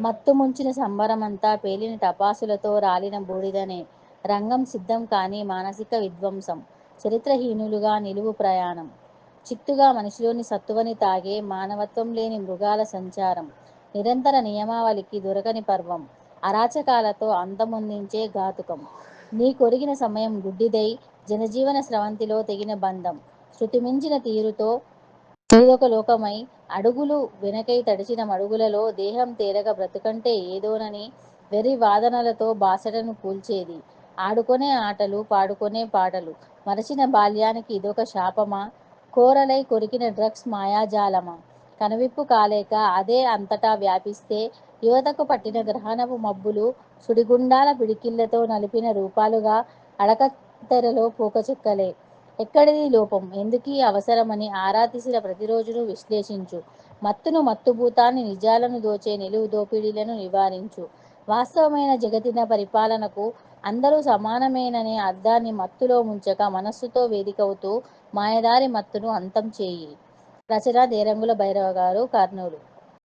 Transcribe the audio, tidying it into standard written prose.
మత్తు ముంచిన సంబరమంతా పేలిన టపాసులతో రాలిన బూడిదనే. రంగం సిద్ధం కాని మానసిక విధ్వంసం. చరిత్రహీనులుగా నిలువు ప్రయాణం. చిత్తుగా మనిషిలోని సత్తువని తాగే మానవత్వం లేని మృగాల సంచారం. నిరంతర నియమావళికి దొరకని పర్వం. అరాచకాలతో అంతమొందించే ఘాతుకం. నీ కొరిగిన సమయం గుడ్డిదై జనజీవన స్రవంతిలో తెగిన బంధం. శృతిమించిన తీరుతో ఏదొక లోకమై అడుగులు వెనకై తడిచిన మడుగులలో దేహం తేరగ బ్రతుకంటే ఏదోనని వెర్రి వాదనలతో బాసటను కూల్చేది. ఆడుకొనే ఆటలు పాడుకొనే పాటలు. మరచిన బాల్యానికి ఇదొక శాపమా? కోరలై కొరికిన డ్రగ్స్ మాయాజాలమా? కనువిప్పు కాలేక అదే అంతటా వ్యాపిస్తే యువతకు పట్టిన గ్రహణపు మబ్బులు సుడిగుండాల పిడికిళ్లతో నలిపిన రూపాలుగా అడకత్తెరలో పోకచెక్కలే. ఎక్కడిది లోపం? ఎందుకీ అవసరమని ఆరా తీసిన ప్రతిరోజును విశ్లేషించు. మత్తును మత్తుభూతాన్ని నిజాలను దోచే నిలువు దోపిడీలను నివారించు. వాస్తవమైన జగతిన పరిపాలనకు అందరూ సమానమేననే అర్థాన్ని మత్తులో ముంచక మనస్సుతో వేదికవుతూ మాయదారి మత్తును అంతం చేయి. రచన దేరంగుల భైరవ గారు, కర్నూలు.